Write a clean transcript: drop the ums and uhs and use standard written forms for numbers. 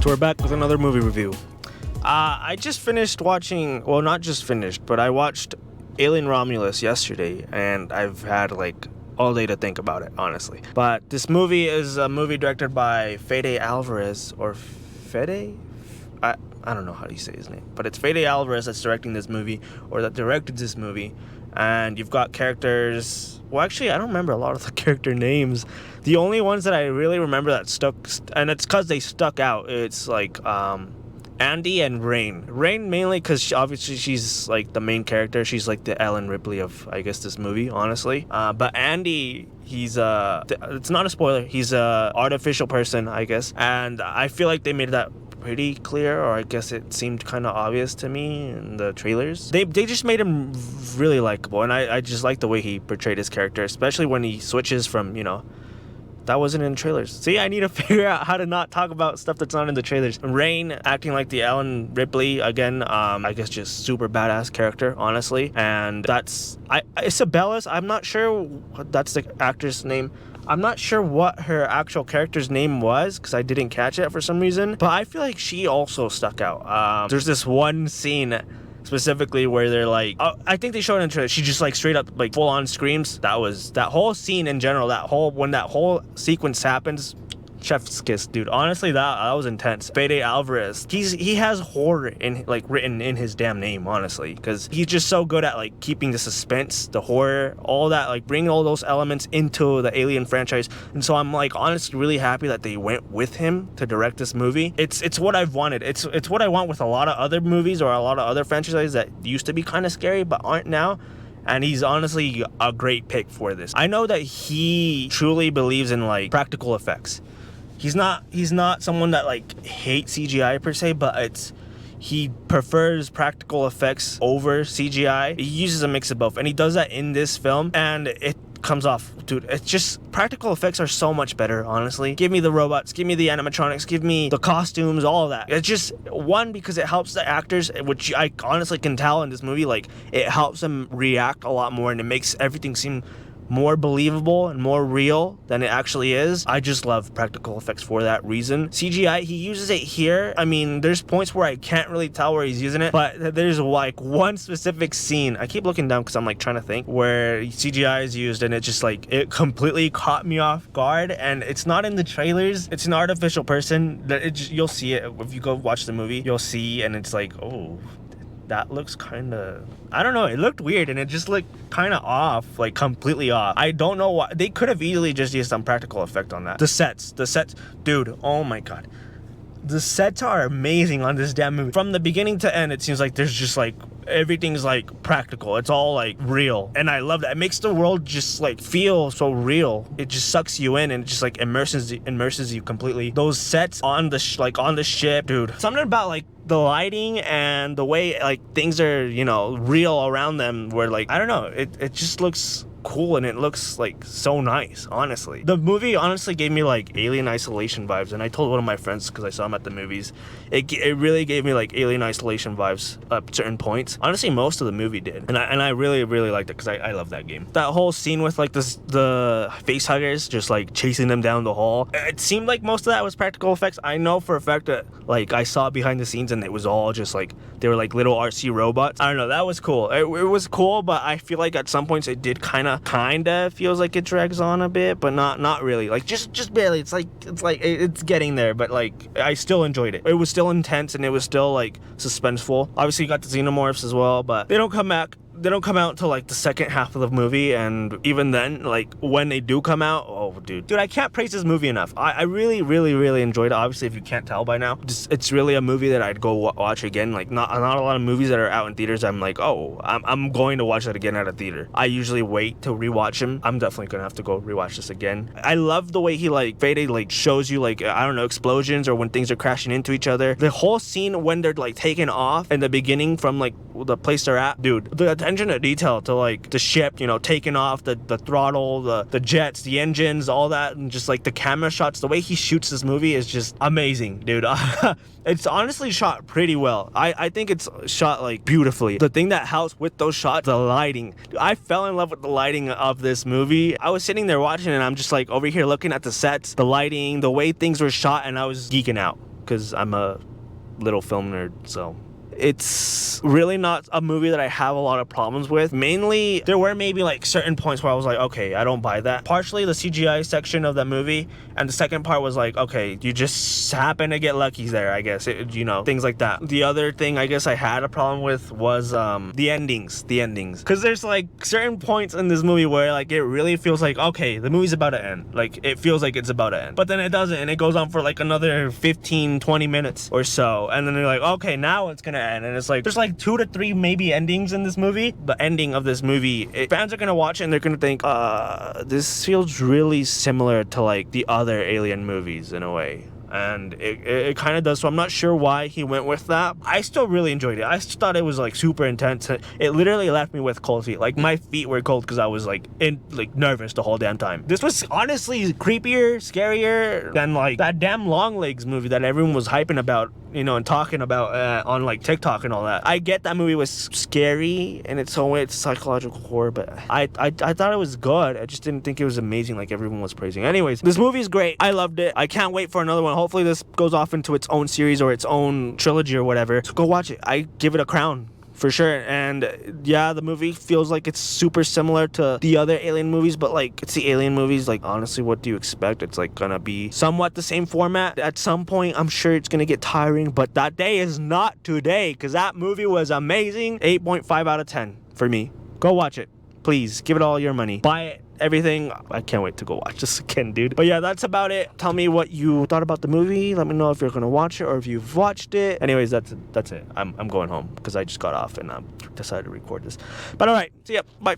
So we're back with another movie review. I just finished watching, well, not just finished, but I watched Alien Romulus yesterday, and I've had like all day to think about it, honestly. But this movie is a movie directed by Fede Alvarez, or Fede? I don't know how you say his name, but it's Fede Alvarez that's directing this movie, or that directed this movie. And you've got characters, well, actually, I don't remember a lot of the character names. The only ones that I really remember that stuck, and it's because they stuck out, it's like Andy and Rain. Rain mainly because obviously she's like the main character. She's like the Ellen Ripley of, I guess, this movie, honestly. But Andy, he's it's not a spoiler, he's a artificial person, I guess. And I feel like they made that pretty clear, or I guess it seemed kind of obvious to me in the trailers. They just made him really likable, and I just like the way he portrayed his character, especially when he switches from, that wasn't in trailers. See, I need to figure out how to not talk about stuff that's not in the trailers. Rain acting like the Ellen Ripley again. I guess just super badass character, honestly. And that's Isabella's. I'm not sure that's the actor's name. I'm not sure what her actual character's name was because I didn't catch it for some reason. But I feel like she also stuck out. There's this one scene specifically where they're like, I think they showed it in trailer, she just like straight up like full on screams. That whole scene in general, when that whole sequence happens, chef's kiss, dude. Honestly, that was intense. Fede Alvarez, he has horror written in his damn name, honestly, because he's just so good at like keeping the suspense, the horror, all that, like bringing all those elements into the Alien franchise. And so I'm like honestly really happy that they went with him to direct this movie. It's what I've wanted. It's what I want with a lot of other movies or a lot of other franchises that used to be kind of scary but aren't now. And he's honestly a great pick for this. I know that he truly believes in like practical effects. He's not someone that like hates CGI per se, but he prefers practical effects over CGI. He uses a mix of both, and he does that in this film, and it comes off, dude. It's just practical effects are so much better, honestly. Give me the robots, give me the animatronics, give me the costumes, all of that. It's just one, because it helps the actors, which I honestly can tell in this movie, like it helps them react a lot more, and it makes everything seem more believable and more real than it actually is. I just love practical effects for that reason. CGI, he uses it here. I mean, there's points where I can't really tell where he's using it, but there's like one specific scene, I keep looking down because I'm like trying to think, where CGI is used, and it just like, it completely caught me off guard. And it's not in the trailers, it's an artificial person. You'll see it if you go watch the movie, you'll see, and it's like, oh, that looks kind of, I don't know, it looked weird, and it just looked kind of off, like completely off. I don't know why. They could have easily just used some practical effect on that. The sets, dude, oh my god. The sets are amazing on this damn movie. From the beginning to end, it seems like there's just like, everything's like practical. It's all like real. And I love that. It makes the world just like feel so real. It just sucks you in, and it just like immerses you completely. Those sets on the ship, dude. Something about like the lighting and the way like things are, real around them, where like, I don't know, it just looks cool, and it looks like so nice, honestly. The movie honestly gave me like Alien Isolation vibes, and I told one of my friends because I saw him at the movies, it really gave me like Alien Isolation vibes at certain points. Honestly, most of the movie did, and I really liked it because I love that game. That whole scene with like the face huggers just like chasing them down the hall, it seemed like most of that was practical effects. I know for a fact that like I saw behind the scenes, and it was all just like, they were like little RC robots. I don't know, that was cool. It was cool, but I feel like at some points it did kind of feels like it drags on a bit, but not really, like just barely. It's getting there, but like I still enjoyed it. It was still intense, and it was still like suspenseful. Obviously you got the xenomorphs as well, but they don't come out until like the second half of the movie, and even then, like when they do come out, oh dude, I can't praise this movie enough. I really enjoyed it. Obviously, if you can't tell by now, it's really a movie that I'd go watch again. Like not a lot of movies that are out in theaters, I'm like, oh, I'm going to watch that again at a theater. I usually wait to rewatch him. I'm definitely gonna have to go rewatch this again. I love the way he like Fede like shows you like, I don't know, explosions or when things are crashing into each other. The whole scene when they're like taking off in the beginning from like the place they're at, dude, the attention to detail to like the ship, taking off, the throttle, the jets, the engines, all that, and just like the camera shots, the way he shoots this movie is just amazing, dude. It's honestly shot pretty well. I think it's shot like beautifully. The thing that helps with those shots, the lighting. Dude, I fell in love with the lighting of this movie. I was sitting there watching, and I'm just like over here looking at the sets, the lighting, the way things were shot, and I was geeking out. because I'm a little film nerd, so it's really not a movie that I have a lot of problems with. Mainly, there were maybe like certain points where I was like, okay, I don't buy that. Partially the CGI section of that movie, and the second part was like, okay, you just happen to get lucky there, I guess. Things like that. The other thing I guess I had a problem with was the endings. Because there's like certain points in this movie where like it really feels like, okay, the movie's about to end. Like it feels like it's about to end. But then it doesn't, and it goes on for like another 15-20 minutes or so. And then they're like, okay, now it's gonna end. And it's like there's like 2 to 3 maybe endings in this movie. The ending of this movie, fans are gonna watch it and they're gonna think, this feels really similar to like the other Alien movies in a way. And it kind of does, so I'm not sure why he went with that. I still really enjoyed it. I just thought it was like super intense. It literally left me with cold feet. Like my feet were cold because I was like nervous the whole damn time. This was honestly creepier, scarier than like that damn Long Legs movie that everyone was hyping about, and talking about on like TikTok and all that. I get that movie was scary and it's own way, it's psychological horror, but I thought it was good. I just didn't think it was amazing like everyone was praising. Anyways, this movie is great. I loved it. I can't wait for another one. Hopefully this goes off into its own series or its own trilogy or whatever. So go watch it. I give it a crown. For sure. And yeah, the movie feels like it's super similar to the other Alien movies, but like it's the Alien movies. Like honestly, what do you expect? It's like gonna be somewhat the same format. At some point, I'm sure it's gonna get tiring, but that day is not today because that movie was amazing. 8.5 out of 10 for me. Go watch it. Please give it all your money. Buy it. Everything. I can't wait to go watch this again, dude. But yeah, that's about it. Tell me what you thought about the movie. Let me know if you're gonna watch it or if you've watched it. Anyways, that's it. I'm going home because I just got off and I decided to record this. But all right, see ya. Bye.